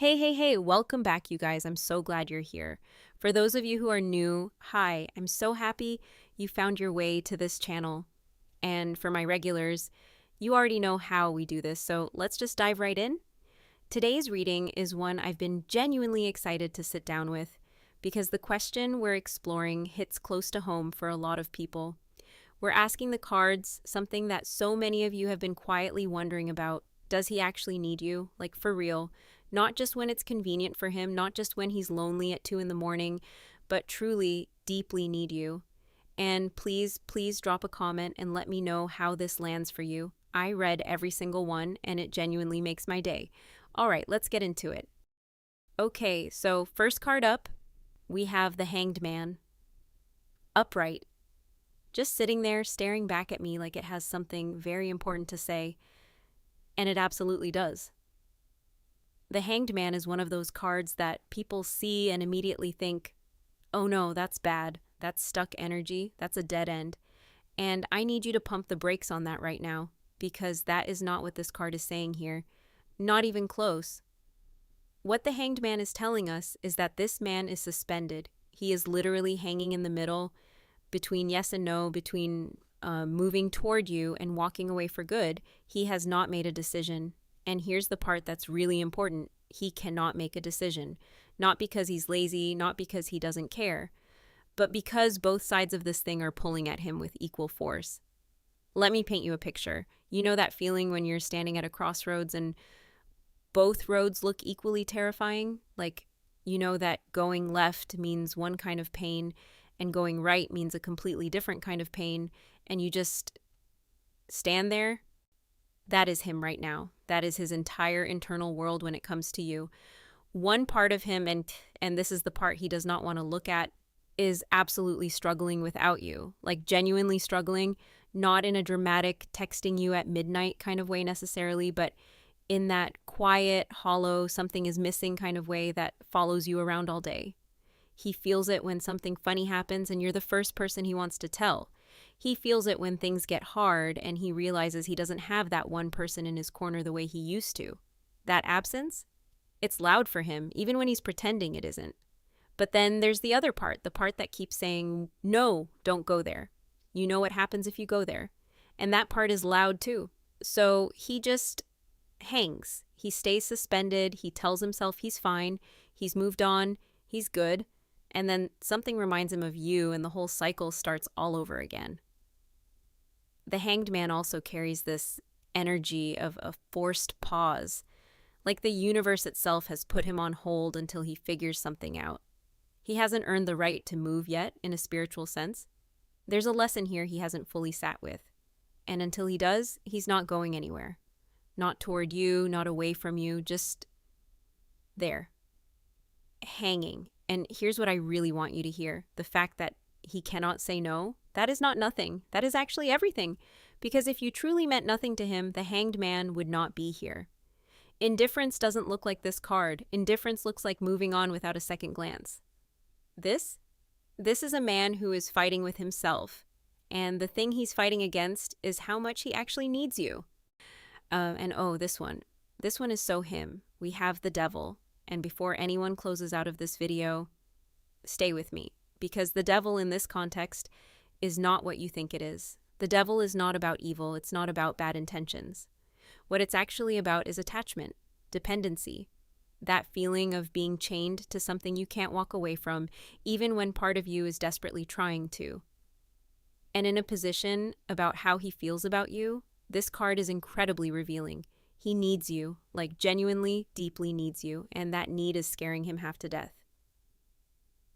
Hey, welcome back, you guys. I'm so glad you're here. For those of you who are new, hi, I'm so happy you found your way to this channel. And for my regulars, you already know how we do this, so let's just dive right in. Today's reading is one I've been genuinely excited to sit down with because the question we're exploring hits close to home for a lot of people. We're asking the cards something that so many of you have been quietly wondering about. Does he actually need you? Like, for real? Not just when it's convenient for him, not just when he's lonely at 2 in the morning, but truly, deeply need you. And please drop a comment and let me know how this lands for you. I read every single one and it genuinely makes my day. All right, let's get into it. Okay, so first card up, we have the Hanged Man. Upright. Just sitting there staring back at me like it has something very important to say. And it absolutely does. The Hanged Man is one of those cards that people see and immediately think, oh no, that's bad. That's stuck energy. That's a dead end. And I need you to pump the brakes on that right now, because that is not what this card is saying here. Not even close. What the Hanged Man is telling us is that this man is suspended. He is literally hanging in the middle between yes and no, between moving toward you and walking away for good. He has not made a decision. And here's the part that's really important. He cannot make a decision. Not because he's lazy, not because he doesn't care, but because both sides of this thing are pulling at him with equal force. Let me paint you a picture. You know that feeling when you're standing at a crossroads and both roads look equally terrifying? Like, you know that going left means one kind of pain and going right means a completely different kind of pain, and you just stand there? That is him right now. That is his entire internal world when it comes to you. One part of him, and this is the part he does not want to look at, is absolutely struggling without you. Like, genuinely struggling, not in a dramatic texting you at midnight kind of way necessarily, but in that quiet, hollow, something is missing kind of way that follows you around all day. He feels it when something funny happens and you're the first person he wants to tell. He feels it when things get hard and he realizes he doesn't have that one person in his corner the way he used to. That absence? It's loud for him, even when he's pretending it isn't. But then there's the other part, the part that keeps saying, no, don't go there. You know what happens if you go there. And that part is loud too. So he just hangs. He stays suspended. He tells himself he's fine. He's moved on. He's good. And then something reminds him of you and the whole cycle starts all over again. The Hanged Man also carries this energy of a forced pause, like the universe itself has put him on hold until he figures something out. He hasn't earned the right to move yet, in a spiritual sense. There's a lesson here he hasn't fully sat with. And until he does, he's not going anywhere. Not toward you, not away from you, just there. Hanging. And here's what I really want you to hear. The fact that he cannot say no, that is not nothing. That is actually everything. Because if you truly meant nothing to him, the Hanged Man would not be here. Indifference doesn't look like this card. Indifference looks like moving on without a second glance. This is a man who is fighting with himself. And the thing he's fighting against is how much he actually needs you. This one. This one is so him. We have the Devil. And before anyone closes out of this video, stay with me. Because the devil in this context is not what you think it is. The devil is not about evil. It's not about bad intentions. What it's actually about is attachment, dependency. That feeling of being chained to something you can't walk away from, even when part of you is desperately trying to. And in a position about how he feels about you, this card is incredibly revealing. He needs you, like genuinely, deeply needs you, and that need is scaring him half to death.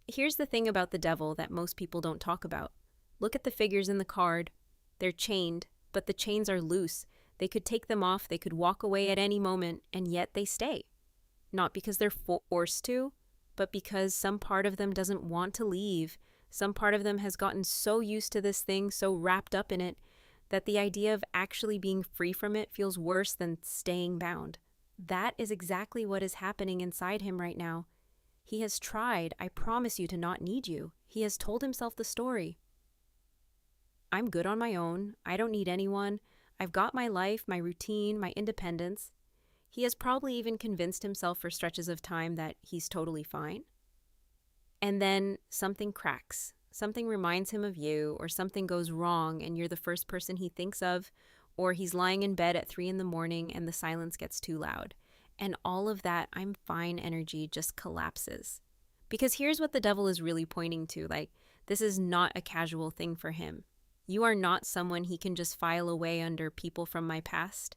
Here's the thing about the devil that most people don't talk about. Look at the figures in the card. They're chained, but the chains are loose. They could take them off, they could walk away at any moment, and yet they stay. Not because they're forced to, but because some part of them doesn't want to leave. Some part of them has gotten so used to this thing, so wrapped up in it, that the idea of actually being free from it feels worse than staying bound. That is exactly what is happening inside him right now. He has tried, I promise you, to not need you. He has told himself the story. I'm good on my own. I don't need anyone. I've got my life, my routine, my independence. He has probably even convinced himself for stretches of time that he's totally fine. And then something cracks. Something reminds him of you, or something goes wrong and you're the first person he thinks of, or he's lying in bed at 3 in the morning and the silence gets too loud. And all of that I'm fine energy just collapses. Because here's what the devil is really pointing to. Like, this is not a casual thing for him. You are not someone he can just file away under people from my past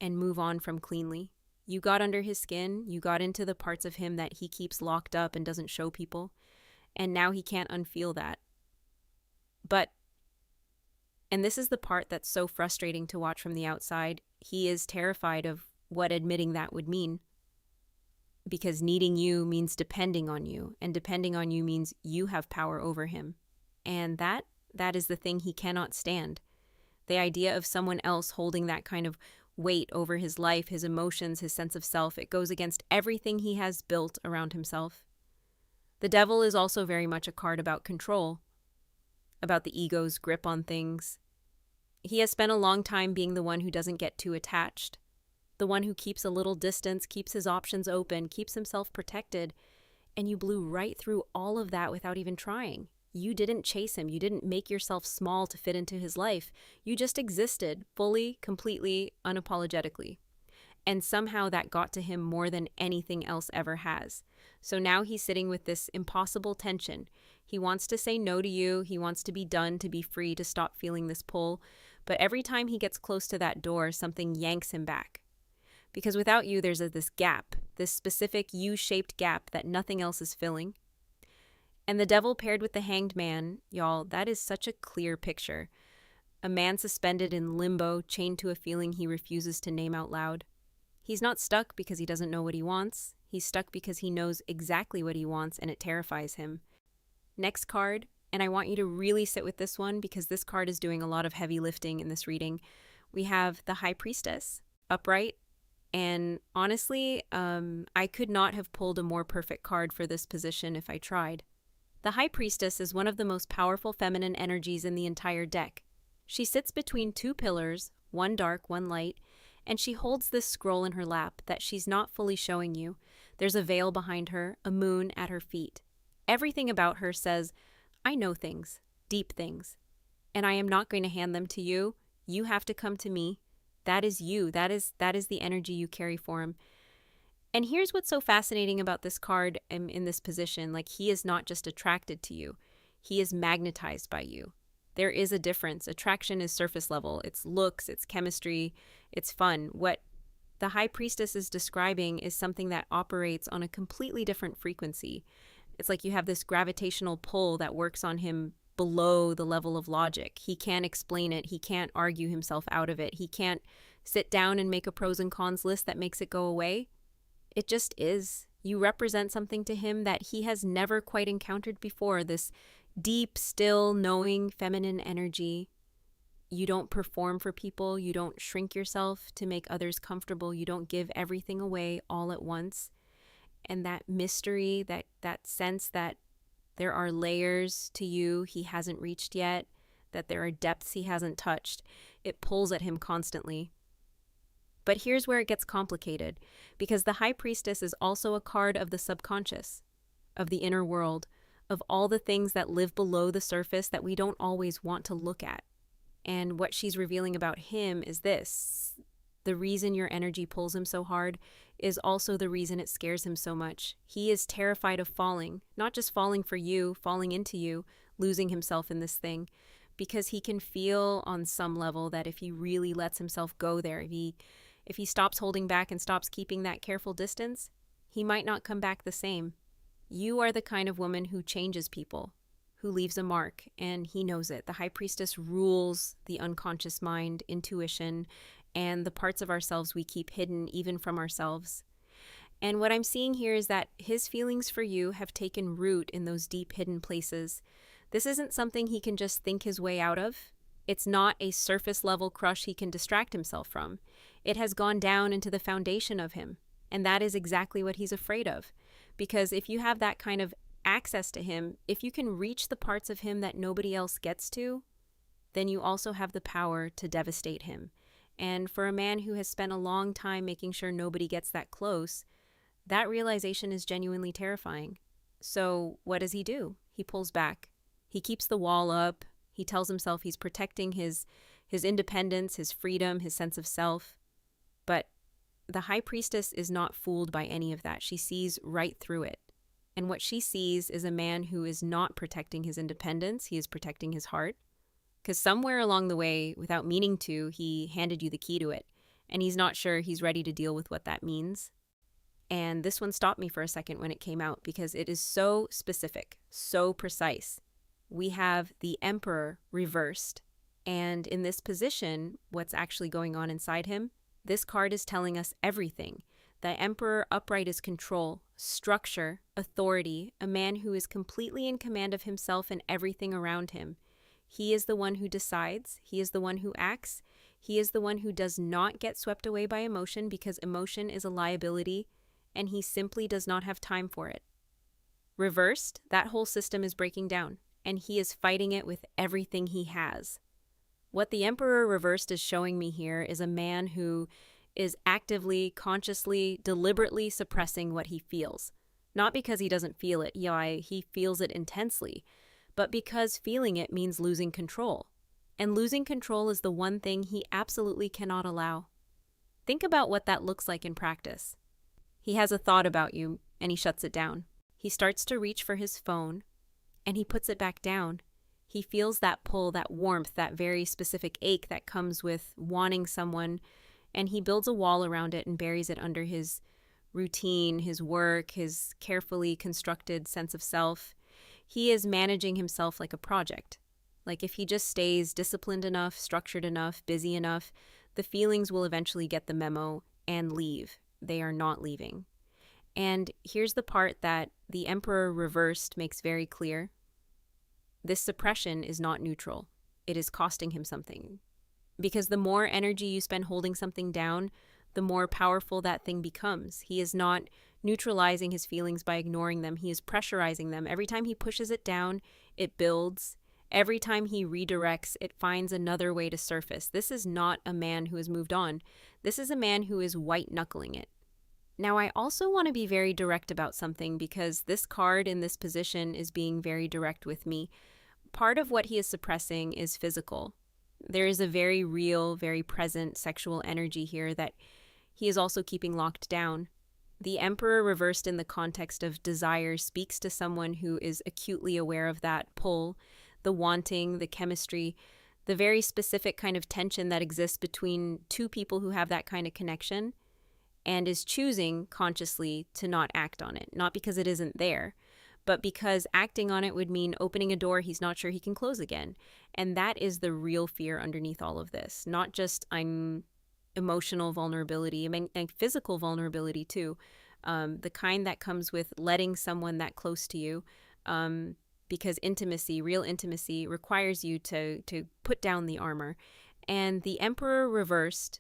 and move on from cleanly. You got under his skin. You got into the parts of him that he keeps locked up and doesn't show people. And now he can't unfeel that. And this is the part that's so frustrating to watch from the outside, he is terrified of what admitting that would mean. Because needing you means depending on you, and depending on you means you have power over him. And that is the thing he cannot stand. The idea of someone else holding that kind of weight over his life, his emotions, his sense of self, it goes against everything he has built around himself. The devil is also very much a card about control, about the ego's grip on things. He has spent a long time being the one who doesn't get too attached, the one who keeps a little distance, keeps his options open, keeps himself protected, and you blew right through all of that without even trying. You didn't chase him. You didn't make yourself small to fit into his life. You just existed fully, completely, unapologetically. And somehow that got to him more than anything else ever has. So now he's sitting with this impossible tension. He wants to say no to you. He wants to be done, to be free, to stop feeling this pull. But every time he gets close to that door, something yanks him back. Because without you, there's this gap, this specific U-shaped gap that nothing else is filling. And the devil paired with the hanged man, y'all, that is such a clear picture. A man suspended in limbo, chained to a feeling he refuses to name out loud. He's not stuck because he doesn't know what he wants. He's stuck because he knows exactly what he wants and it terrifies him. Next card, and I want you to really sit with this one because this card is doing a lot of heavy lifting in this reading. We have the High Priestess, upright. And honestly, I could not have pulled a more perfect card for this position if I tried. The High Priestess is one of the most powerful feminine energies in the entire deck. She sits between two pillars, one dark, one light, and she holds this scroll in her lap that she's not fully showing you. There's a veil behind her, a moon at her feet. Everything about her says, I know things, deep things, and I am not going to hand them to you. You have to come to me. That is you. That is the energy you carry for him. And here's what's so fascinating about this card in this position. Like, he is not just attracted to you. He is magnetized by you. There is a difference. Attraction is surface level. It's looks, it's chemistry, it's fun. What the High Priestess is describing is something that operates on a completely different frequency. It's like you have this gravitational pull that works on him below the level of logic. He can't explain it. He can't argue himself out of it. He can't sit down and make a pros and cons list that makes it go away. It just is. You represent something to him that he has never quite encountered before, this deep, still, knowing, feminine energy. You don't perform for people. You don't shrink yourself to make others comfortable. You don't give everything away all at once. And that mystery, that sense that there are layers to you he hasn't reached yet, that there are depths he hasn't touched, it pulls at him constantly. But here's where it gets complicated, because the High Priestess is also a card of the subconscious, of the inner world, of all the things that live below the surface that we don't always want to look at. And what she's revealing about him is this. The reason your energy pulls him so hard is also the reason it scares him so much. He is terrified of falling, not just falling for you, falling into you, losing himself in this thing, because he can feel on some level that if he really lets himself go there, if he stops holding back and stops keeping that careful distance, he might not come back the same. You are the kind of woman who changes people, who leaves a mark, and he knows it. The High Priestess rules the unconscious mind, intuition, and the parts of ourselves we keep hidden even from ourselves. And what I'm seeing here is that his feelings for you have taken root in those deep hidden places. This isn't something he can just think his way out of. It's not a surface level crush he can distract himself from. It has gone down into the foundation of him. And that is exactly what he's afraid of. Because if you have that kind of access to him, if you can reach the parts of him that nobody else gets to, then you also have the power to devastate him. And for a man who has spent a long time making sure nobody gets that close, that realization is genuinely terrifying. So what does he do? He pulls back. He keeps the wall up. He tells himself he's protecting his independence, his freedom, his sense of self. But the high priestess is not fooled by any of that. She sees right through it. And what she sees is a man who is not protecting his independence. He is protecting his heart. Because somewhere along the way, without meaning to, he handed you the key to it. And he's not sure he's ready to deal with what that means. And this one stopped me for a second when it came out because it is so specific, so precise. We have the Emperor reversed. And in this position, what's actually going on inside him, this card is telling us everything. The Emperor upright is control, structure, authority, a man who is completely in command of himself and everything around him. He is the one who decides. He is the one who acts. He is the one who does not get swept away by emotion because emotion is a liability, and he simply does not have time for it. Reversed, that whole system is breaking down, and he is fighting it with everything he has. What the Emperor reversed is showing me here is a man who is actively, consciously, deliberately suppressing what he feels. Not because he doesn't feel it, he feels it intensely, but because feeling it means losing control. And losing control is the one thing he absolutely cannot allow. Think about what that looks like in practice. He has a thought about you, and he shuts it down. He starts to reach for his phone, and he puts it back down. He feels that pull, that warmth, that very specific ache that comes with wanting someone, and he builds a wall around it and buries it under his routine, his work, his carefully constructed sense of self. He is managing himself like a project. Like if he just stays disciplined enough, structured enough, busy enough, the feelings will eventually get the memo and leave. They are not leaving. And here's the part that the Emperor reversed makes very clear. This suppression is not neutral. It is costing him something. Because the more energy you spend holding something down, the more powerful that thing becomes. He is not neutralizing his feelings by ignoring them. He is pressurizing them. Every time he pushes it down, it builds. Every time he redirects, it finds another way to surface. This is not a man who has moved on. This is a man who is white-knuckling it. Now, I also want to be very direct about something because this card in this position is being very direct with me. Part of what he is suppressing is physical. There is a very real, very present sexual energy here that he is also keeping locked down. The Emperor reversed in the context of desire speaks to someone who is acutely aware of that pull, the wanting, the chemistry, the very specific kind of tension that exists between two people who have that kind of connection, and is choosing consciously to not act on it. Not because it isn't there, but because acting on it would mean opening a door he's not sure he can close again. And that is the real fear underneath all of this. Not just emotional vulnerability, I mean, and physical vulnerability too. The kind that comes with letting someone that close to you, because intimacy, real intimacy, requires you to put down the armor. And the Emperor reversed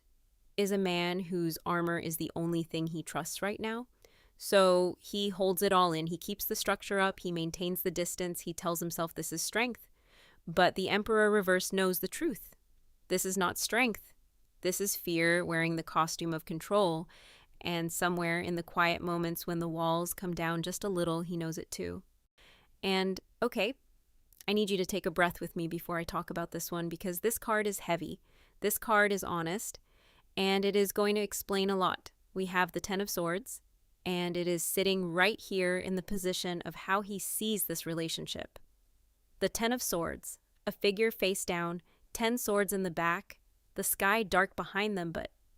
is a man whose armor is the only thing he trusts right now. So he holds it all in. He keeps the structure up. He maintains the distance. He tells himself this is strength. But the Emperor reversed knows the truth. This is not strength. This is fear wearing the costume of control. And somewhere in the quiet moments when the walls come down just a little, he knows it too. And okay, I need you to take a breath with me before I talk about this one because this card is heavy. This card is honest, and it is going to explain a lot. We have the Ten of Swords, and it is sitting right here in the position of how he sees this relationship. The Ten of Swords, a figure face down, 10 swords in the back, the sky dark behind them,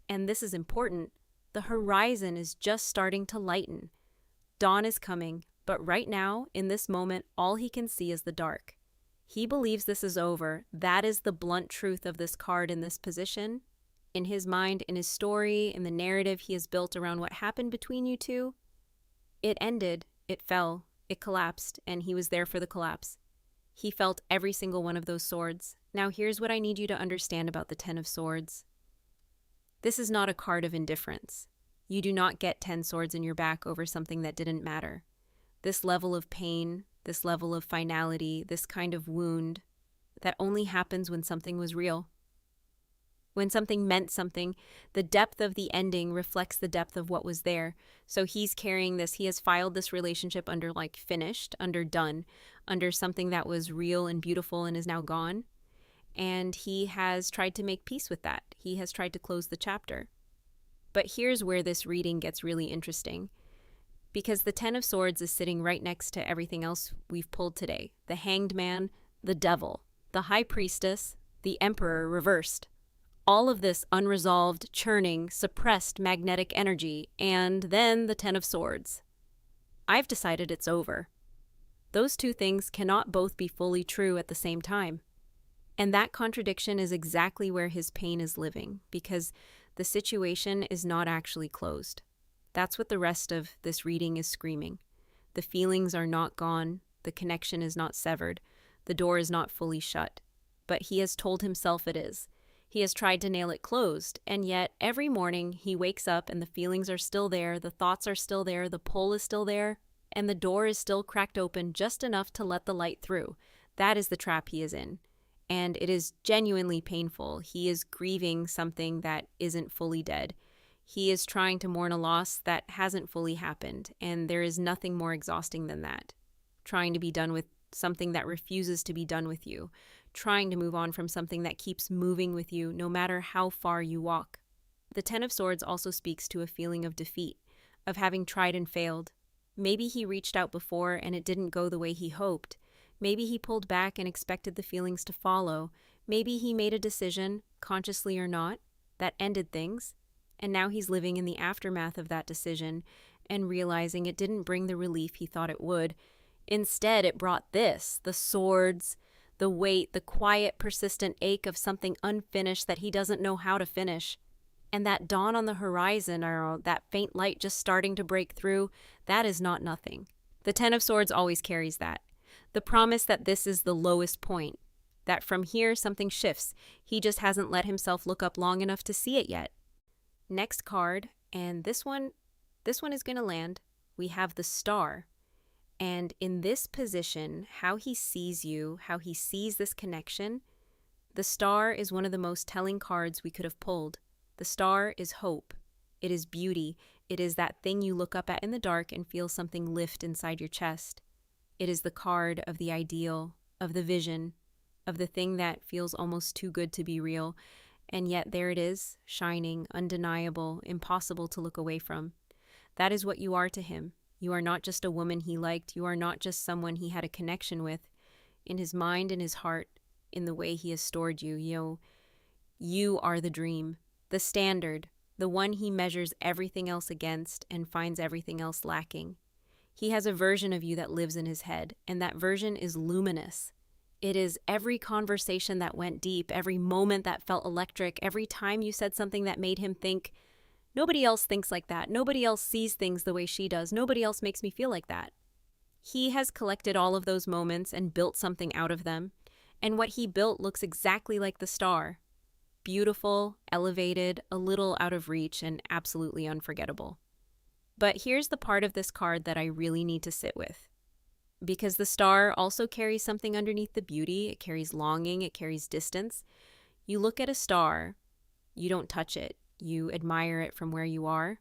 and this is important, the horizon is just starting to lighten. Dawn is coming, but right now, in this moment, all he can see is the dark. He believes this is over. That is the blunt truth of this card in this position. In his mind, in his story, in the narrative he has built around what happened between you two, it ended, it fell, it collapsed, and he was there for the collapse. He felt every single one of those swords. Now here's what I need you to understand about the Ten of Swords. This is not a card of indifference. You do not get 10 swords in your back over something that didn't matter. This level of pain, this level of finality, this kind of wound, that only happens when something was real. When something meant something, the depth of the ending reflects the depth of what was there. So he's carrying this, he has filed this relationship under like finished, under done, under something that was real and beautiful and is now gone. And he has tried to make peace with that. He has tried to close the chapter. But here's where this reading gets really interesting. Because the Ten of Swords is sitting right next to everything else we've pulled today. The Hanged Man, the Devil, the High Priestess, the Emperor reversed. All of this unresolved, churning, suppressed magnetic energy, and then the Ten of Swords. I've decided it's over. Those two things cannot both be fully true at the same time. And that contradiction is exactly where his pain is living, because the situation is not actually closed. That's what the rest of this reading is screaming. The feelings are not gone, the connection is not severed, the door is not fully shut. But he has told himself it is. He has tried to nail it closed, and yet every morning he wakes up and the feelings are still there, the thoughts are still there, the pull is still there, and the door is still cracked open just enough to let the light through. That is the trap he is in. And it is genuinely painful. He is grieving something that isn't fully dead. He is trying to mourn a loss that hasn't fully happened, and there is nothing more exhausting than that. Trying to be done with something that refuses to be done with you. Trying to move on from something that keeps moving with you no matter how far you walk. The Ten of Swords also speaks to a feeling of defeat, of having tried and failed. Maybe he reached out before and it didn't go the way he hoped. Maybe he pulled back and expected the feelings to follow. Maybe he made a decision, consciously or not, that ended things, and now he's living in the aftermath of that decision and realizing it didn't bring the relief he thought it would. Instead, it brought this, the swords, the weight, the quiet, persistent ache of something unfinished that he doesn't know how to finish. And that dawn on the horizon, or that faint light just starting to break through, that is not nothing. The Ten of Swords always carries that. The promise that this is the lowest point, that from here something shifts. He just hasn't let himself look up long enough to see it yet. Next card, and this one is going to land. We have the Star. And in this position, how he sees you, how he sees this connection, the Star is one of the most telling cards we could have pulled. The Star is hope. It is beauty. It is that thing you look up at in the dark and feel something lift inside your chest. It is the card of the ideal, of the vision, of the thing that feels almost too good to be real. And yet there it is, shining, undeniable, impossible to look away from. That is what you are to him. You are not just a woman he liked. You are not just someone he had a connection with. In his mind, in his heart, in the way he has stored you, you are the dream, the standard, the one he measures everything else against and finds everything else lacking. He has a version of you that lives in his head, and that version is luminous. It is every conversation that went deep, every moment that felt electric, every time you said something that made him think, nobody else thinks like that. Nobody else sees things the way she does. Nobody else makes me feel like that. He has collected all of those moments and built something out of them. And what he built looks exactly like the Star. Beautiful, elevated, a little out of reach, and absolutely unforgettable. But here's the part of this card that I really need to sit with. Because the Star also carries something underneath the beauty. It carries longing. It carries distance. You look at a star, you don't touch it. You admire it from where you are,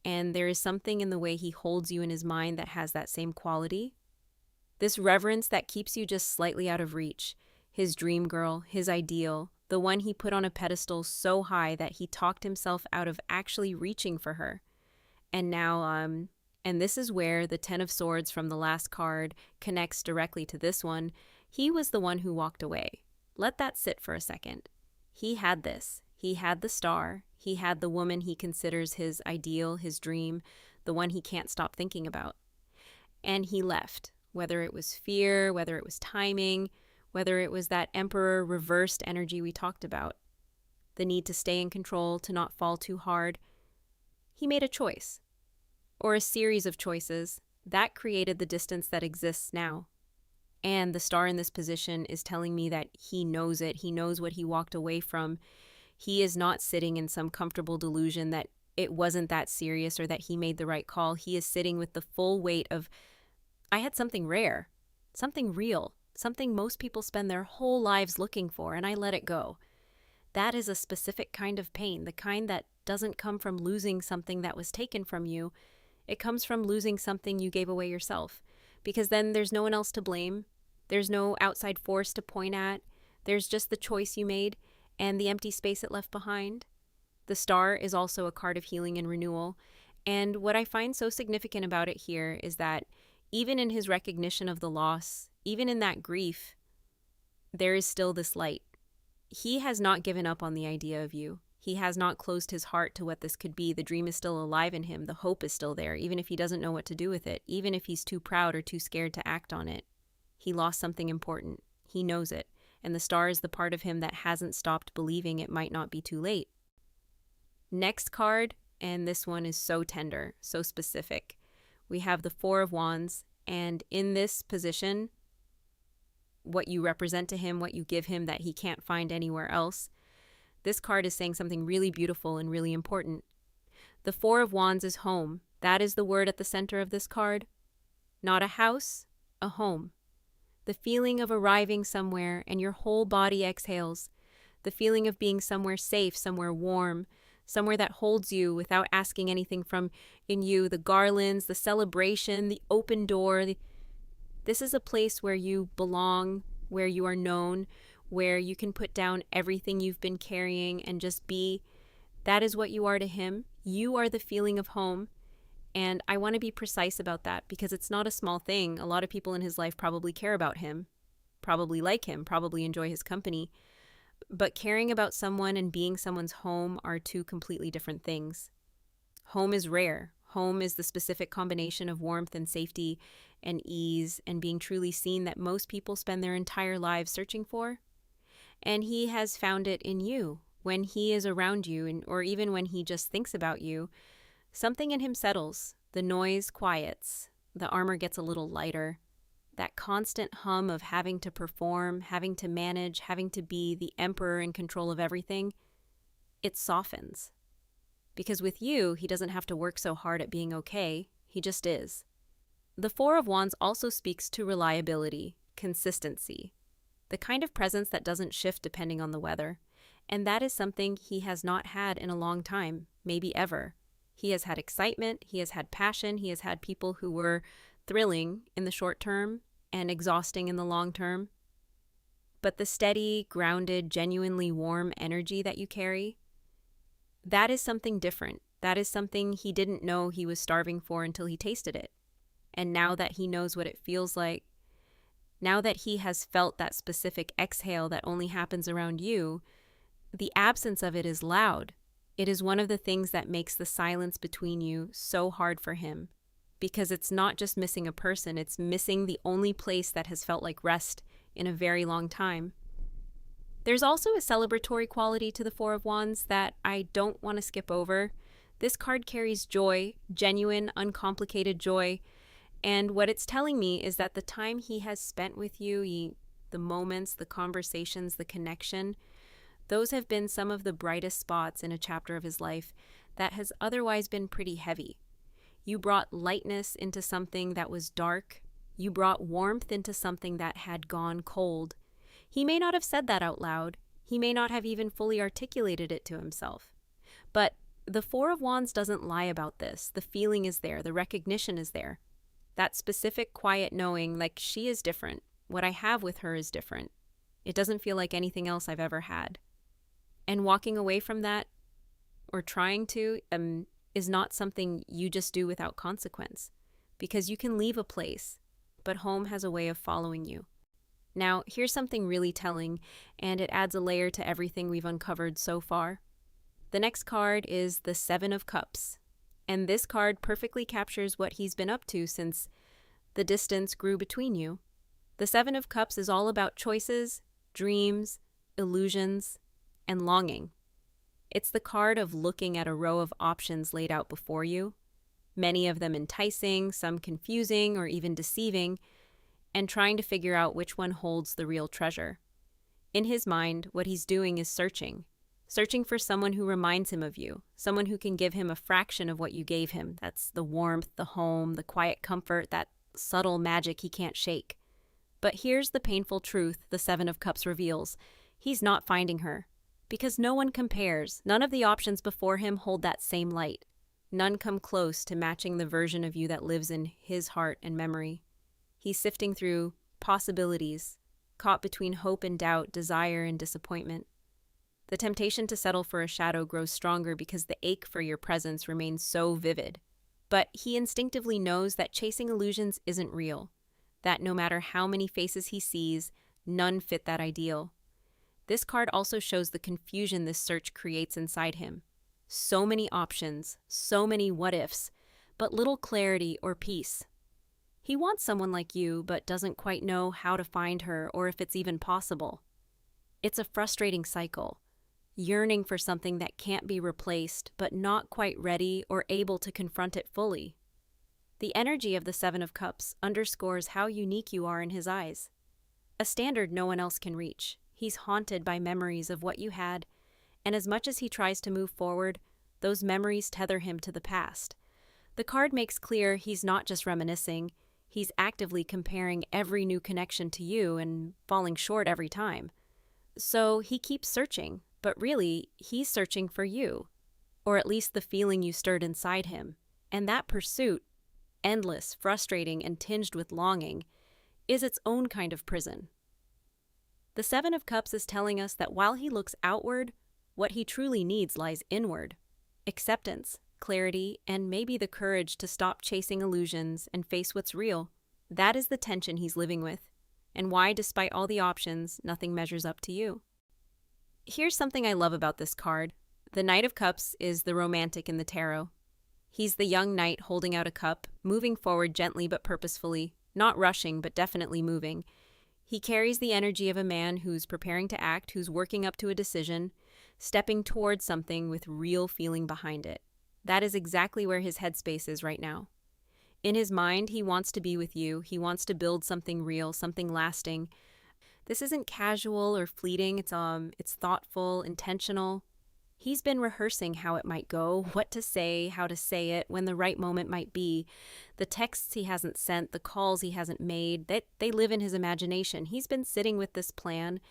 and there is something in the way he holds you in his mind that has that same quality. This reverence that keeps you just slightly out of reach, his dream girl, his ideal, the one he put on a pedestal so high that he talked himself out of actually reaching for her. And now, and this is where the Ten of Swords from the last card connects directly to this one. He was the one who walked away. Let that sit for a second. He had this. He had the Star. He had the woman he considers his ideal, his dream, the one he can't stop thinking about. And he left, whether it was fear, whether it was timing, whether it was that Emperor reversed energy we talked about, the need to stay in control, to not fall too hard. He made a choice, or a series of choices, that created the distance that exists now. And the Star in this position is telling me that he knows it. He knows what he walked away from. He is not sitting in some comfortable delusion that it wasn't that serious or that he made the right call. He is sitting with the full weight of, I had something rare, something real, something most people spend their whole lives looking for, and I let it go. That is a specific kind of pain, the kind that doesn't come from losing something that was taken from you. It comes from losing something you gave away yourself, because then there's no one else to blame. There's no outside force to point at. There's just the choice you made and the empty space it left behind. The star is also a card of healing and renewal. And what I find so significant about it here is that even in his recognition of the loss, even in that grief, there is still this light. He has not given up on the idea of you. He has not closed his heart to what this could be. The dream is still alive in him. The hope is still there, even if he doesn't know what to do with it, even if he's too proud or too scared to act on it. He lost something important. He knows it. And the star is the part of him that hasn't stopped believing it might not be too late. Next card, and this one is so tender, so specific. We have the Four of Wands, and in this position, what you represent to him, what you give him that he can't find anywhere else, this card is saying something really beautiful and really important. The Four of Wands is home. That is the word at the center of this card. Not a house, a home. The feeling of arriving somewhere and your whole body exhales. The feeling of being somewhere safe, somewhere warm, somewhere that holds you without asking anything from in you. The garlands, the celebration, the open door. This is a place where you belong, where you are known, where you can put down everything you've been carrying and just be. That is what you are to him. You are the feeling of home. And I want to be precise about that because it's not a small thing. A lot of people in his life probably care about him, probably like him, probably enjoy his company. But caring about someone and being someone's home are two completely different things. Home is rare. Home is the specific combination of warmth and safety and ease and being truly seen that most people spend their entire lives searching for. And he has found it in you. When he is around you, or even when he just thinks about you, something in him settles. The noise quiets. The armor gets a little lighter. That constant hum of having to perform, having to manage, having to be the emperor in control of everything, it softens. Because with you, he doesn't have to work so hard at being okay. He just is. The Four of Wands also speaks to reliability, consistency, the kind of presence that doesn't shift depending on the weather. And that is something he has not had in a long time, maybe ever. He has had excitement, he has had passion, he has had people who were thrilling in the short term and exhausting in the long term. But the steady, grounded, genuinely warm energy that you carry, that is something different. That is something he didn't know he was starving for until he tasted it. And now that he knows what it feels like, now that he has felt that specific exhale that only happens around you, the absence of it is loud. It is one of the things that makes the silence between you so hard for him. Because it's not just missing a person, it's missing the only place that has felt like rest in a very long time. There's also a celebratory quality to the Four of Wands that I don't want to skip over. This card carries joy, genuine, uncomplicated joy. And what it's telling me is that the time he has spent with you, the moments, the conversations, the connection, those have been some of the brightest spots in a chapter of his life that has otherwise been pretty heavy. You brought lightness into something that was dark. You brought warmth into something that had gone cold. He may not have said that out loud. He may not have even fully articulated it to himself. But the Four of Wands doesn't lie about this. The feeling is there. The recognition is there. That specific quiet knowing, like, she is different. What I have with her is different. It doesn't feel like anything else I've ever had. And walking away from that, or trying to, is not something you just do without consequence. Because you can leave a place, but home has a way of following you. Now, here's something really telling, and it adds a layer to everything we've uncovered so far. The next card is the Seven of Cups. And this card perfectly captures what he's been up to since the distance grew between you. The Seven of Cups is all about choices, dreams, illusions, and longing. It's the card of looking at a row of options laid out before you, many of them enticing, some confusing or even deceiving, and trying to figure out which one holds the real treasure. In his mind, what he's doing is searching for someone who reminds him of you, someone who can give him a fraction of what you gave him. That's the warmth, the home, the quiet comfort, that subtle magic he can't shake. But here's the painful truth the Seven of Cups reveals. He's not finding her. Because no one compares. None of the options before him hold that same light. None come close to matching the version of you that lives in his heart and memory. He's sifting through possibilities, caught between hope and doubt, desire and disappointment. The temptation to settle for a shadow grows stronger because the ache for your presence remains so vivid. But he instinctively knows that chasing illusions isn't real, that no matter how many faces he sees, none fit that ideal. This card also shows the confusion this search creates inside him. So many options, so many what-ifs, but little clarity or peace. He wants someone like you, but doesn't quite know how to find her or if it's even possible. It's a frustrating cycle, yearning for something that can't be replaced, but not quite ready or able to confront it fully. The energy of the Seven of Cups underscores how unique you are in his eyes. A standard no one else can reach. He's haunted by memories of what you had, and as much as he tries to move forward, those memories tether him to the past. The card makes clear he's not just reminiscing, he's actively comparing every new connection to you and falling short every time. So he keeps searching, but really, he's searching for you, or at least the feeling you stirred inside him. And that pursuit, endless, frustrating, and tinged with longing, is its own kind of prison. The Seven of Cups is telling us that while he looks outward, what he truly needs lies inward. Acceptance, clarity, and maybe the courage to stop chasing illusions and face what's real. That is the tension he's living with, and why, despite all the options, nothing measures up to you. Here's something I love about this card. The Knight of Cups is the romantic in the tarot. He's the young knight holding out a cup, moving forward gently but purposefully, not rushing but definitely moving. He carries the energy of a man who's preparing to act, who's working up to a decision, stepping towards something with real feeling behind it. That is exactly where his headspace is right now. In his mind, he wants to be with you. He wants to build something real, something lasting. This isn't casual or fleeting. It's thoughtful, intentional. He's been rehearsing how it might go, what to say, how to say it, when the right moment might be. The texts he hasn't sent, the calls he hasn't made, they live in his imagination. He's been sitting with this plan,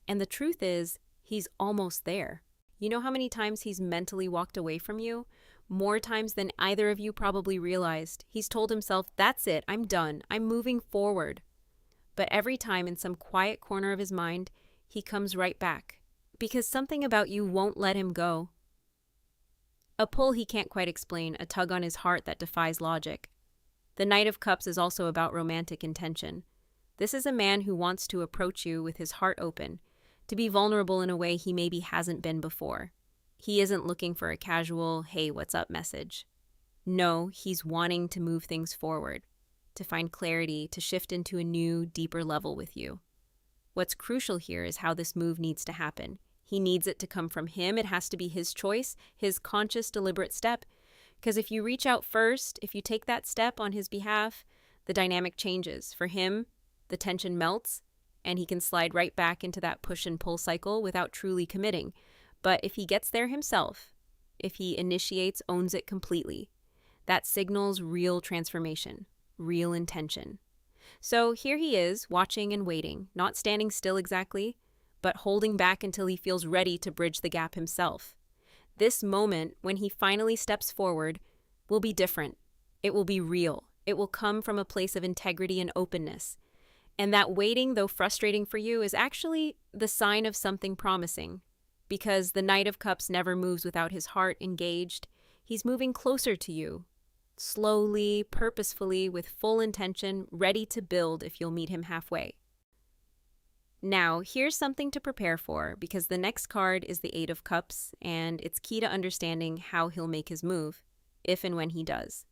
and the truth is, he's almost there. You know how many times he's mentally walked away from you? More times than either of you probably realized. He's told himself, that's it, I'm done, I'm moving forward. But every time in some quiet corner of his mind, he comes right back. Because something about you won't let him go. A pull he can't quite explain, a tug on his heart that defies logic. The Knight of Cups is also about romantic intention. This is a man who wants to approach you with his heart open, to be vulnerable in a way he maybe hasn't been before. He isn't looking for a casual, hey, what's up message. No, he's wanting to move things forward, to find clarity, to shift into a new, deeper level with you. What's crucial here is how this move needs to happen. He needs it to come from him. It has to be his choice, his conscious, deliberate step. Because if you reach out first, if you take that step on his behalf, the dynamic changes. For him, the tension melts, and he can slide right back into that push and pull cycle without truly committing. But if he gets there himself, if he initiates, owns it completely, that signals real transformation, real intention. So here he is, watching and waiting, not standing still exactly, but holding back until he feels ready to bridge the gap himself. This moment, when he finally steps forward, will be different. It will be real. It will come from a place of integrity and openness. And that waiting, though frustrating for you, is actually the sign of something promising. Because the Knight of Cups never moves without his heart engaged. He's moving closer to you, slowly, purposefully, with full intention, ready to build if you'll meet him halfway. Now, here's something to prepare for, because the next card is the Eight of Cups, and it's key to understanding how he'll make his move, if and when he does.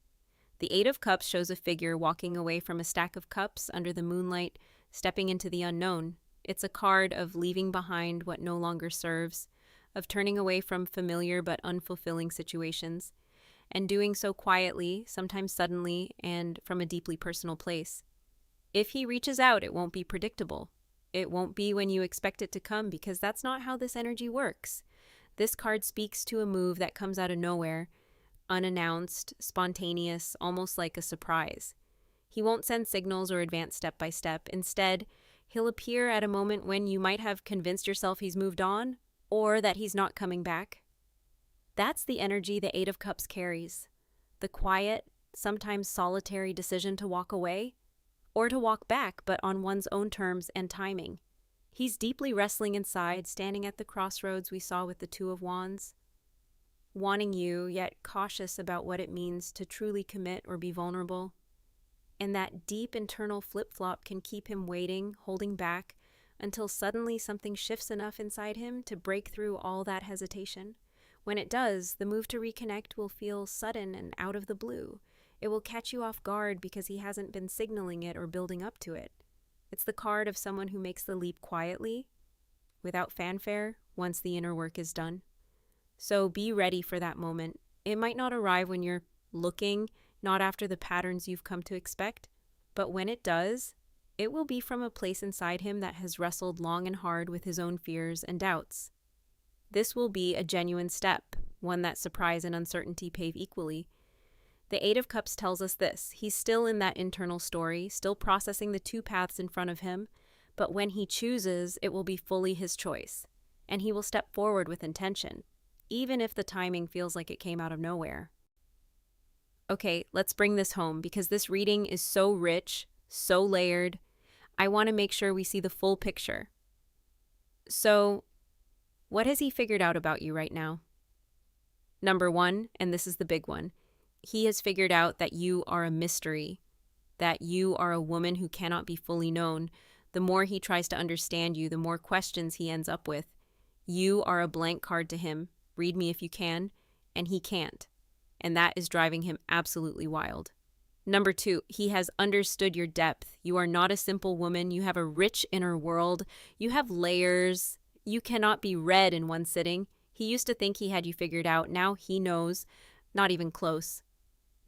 The Eight of Cups shows a figure walking away from a stack of cups under the moonlight, stepping into the unknown. It's a card of leaving behind what no longer serves, of turning away from familiar but unfulfilling situations, and doing so quietly, sometimes suddenly, and from a deeply personal place. If he reaches out, it won't be predictable. It won't be when you expect it to come, because that's not how this energy works. This card speaks to a move that comes out of nowhere, unannounced, spontaneous, almost like a surprise. He won't send signals or advance step by step. Instead, he'll appear at a moment when you might have convinced yourself he's moved on, or that he's not coming back. That's the energy the Eight of Cups carries. The quiet, sometimes solitary decision to walk away, or to walk back, but on one's own terms and timing. He's deeply wrestling inside, standing at the crossroads we saw with the Two of Wands, wanting you, yet cautious about what it means to truly commit or be vulnerable. And that deep internal flip-flop can keep him waiting, holding back, until suddenly something shifts enough inside him to break through all that hesitation. When it does, the move to reconnect will feel sudden and out of the blue. It will catch you off guard because he hasn't been signaling it or building up to it. It's the card of someone who makes the leap quietly, without fanfare, once the inner work is done. So be ready for that moment. It might not arrive when you're looking, not after the patterns you've come to expect, but when it does, it will be from a place inside him that has wrestled long and hard with his own fears and doubts. This will be a genuine step, one that surprise and uncertainty pave equally. The Eight of Cups tells us this: he's still in that internal story, still processing the two paths in front of him, but when he chooses, it will be fully his choice, and he will step forward with intention, even if the timing feels like it came out of nowhere. Okay, let's bring this home because this reading is so rich, so layered. I want to make sure we see the full picture. So, what has he figured out about you right now? Number one, and this is the big one, he has figured out that you are a mystery, that you are a woman who cannot be fully known. The more he tries to understand you, the more questions he ends up with. You are a blank card to him. Read me if you can, and he can't. And that is driving him absolutely wild. Number two, he has understood your depth. You are not a simple woman. You have a rich inner world. You have layers. You cannot be read in one sitting. He used to think he had you figured out. Now he knows. Not even close.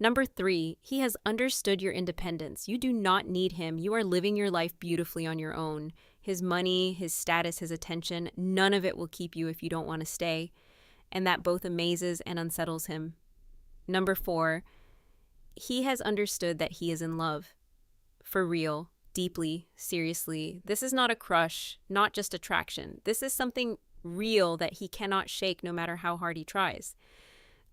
Number three, he has understood your independence. You do not need him. You are living your life beautifully on your own. His money, his status, his attention, none of it will keep you if you don't want to stay. And that both amazes and unsettles him. Number four, he has understood that he is in love. For real, deeply, seriously. This is not a crush, not just attraction. This is something real that he cannot shake no matter how hard he tries.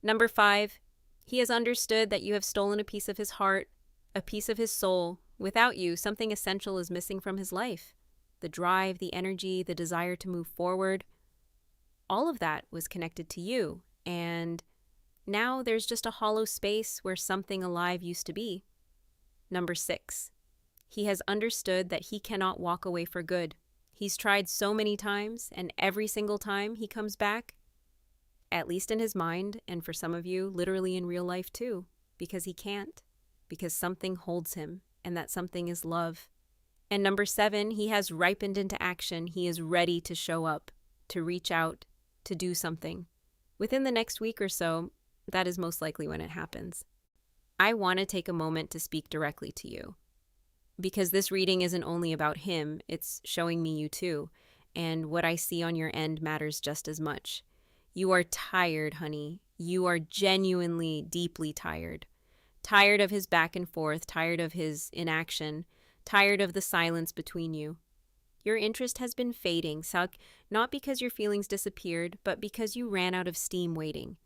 Number five, he has understood that you have stolen a piece of his heart, a piece of his soul. Without you, something essential is missing from his life. The drive, the energy, the desire to move forward. All of that was connected to you, and now there's just a hollow space where something alive used to be. Number six, he has understood that he cannot walk away for good. He's tried so many times, and every single time he comes back, at least in his mind, and for some of you, literally in real life too, because he can't, because something holds him, and that something is love. And number seven, he has ripened into action. He is ready to show up, to reach out, to do something. Within the next week or so, that is most likely when it happens. I want to take a moment to speak directly to you, because this reading isn't only about him, it's showing me you too, and what I see on your end matters just as much. You are tired, honey. You are genuinely, deeply tired. Tired of his back and forth, tired of his inaction, tired of the silence between you. Your interest has been fading, Salk, not because your feelings disappeared, but because you ran out of steam waiting,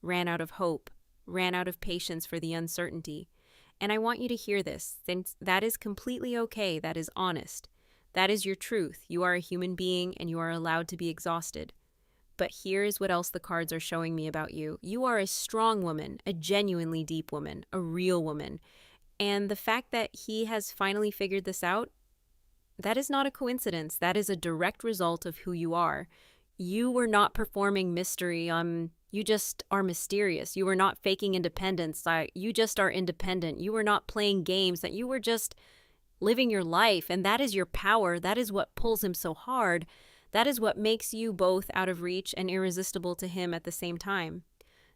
ran out of hope, ran out of patience for the uncertainty. And I want you to hear this, since that is completely okay, that is honest. That is your truth. You are a human being and you are allowed to be exhausted. But here is what else the cards are showing me about you. You are a strong woman, a genuinely deep woman, a real woman. And the fact that he has finally figured this out, that is not a coincidence. That is a direct result of who you are. You were not performing mystery. You just are mysterious. You were not faking independence. You just are independent. You were not playing games. That you were just living your life. And that is your power. That is what pulls him so hard. That is what makes you both out of reach and irresistible to him at the same time.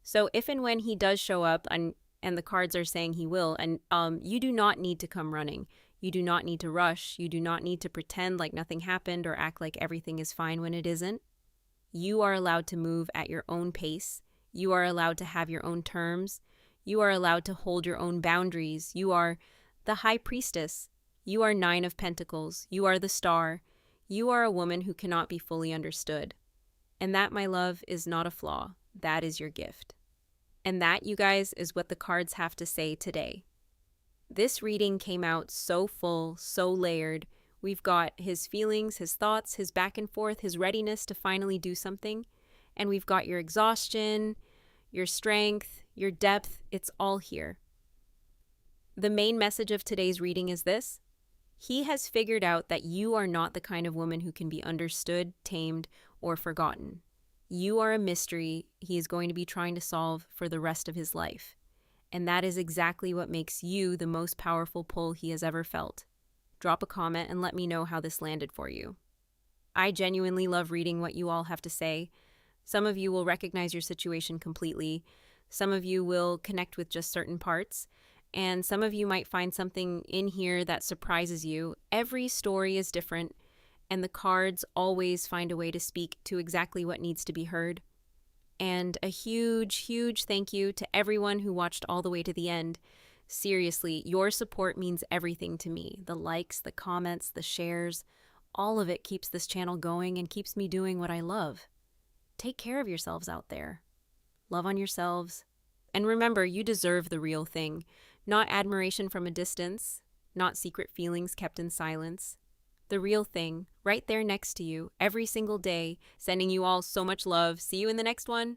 So if and when he does show up, and the cards are saying he will, and you do not need to come running. You do not need to rush. You do not need to pretend like nothing happened or act like everything is fine when it isn't. You are allowed to move at your own pace. You are allowed to have your own terms. You are allowed to hold your own boundaries. You are the High Priestess. You are Nine of Pentacles. You are the Star. You are a woman who cannot be fully understood. And that, my love, is not a flaw. That is your gift. And that, you guys, is what the cards have to say today. This reading came out so full, so layered. We've got his feelings, his thoughts, his back and forth, his readiness to finally do something. And we've got your exhaustion, your strength, your depth. It's all here. The main message of today's reading is this: he has figured out that you are not the kind of woman who can be understood, tamed, or forgotten. You are a mystery he is going to be trying to solve for the rest of his life. And that is exactly what makes you the most powerful pull he has ever felt. Drop a comment and let me know how this landed for you. I genuinely love reading what you all have to say. Some of you will recognize your situation completely. Some of you will connect with just certain parts. And some of you might find something in here that surprises you. Every story is different, and the cards always find a way to speak to exactly what needs to be heard. And a huge, huge thank you to everyone who watched all the way to the end. Seriously, your support means everything to me. The likes, the comments, the shares, all of it keeps this channel going and keeps me doing what I love. Take care of yourselves out there. Love on yourselves. And remember, you deserve the real thing. Not admiration from a distance, not secret feelings kept in silence. The real thing, right there next to you, every single day, sending you all so much love. See you in the next one.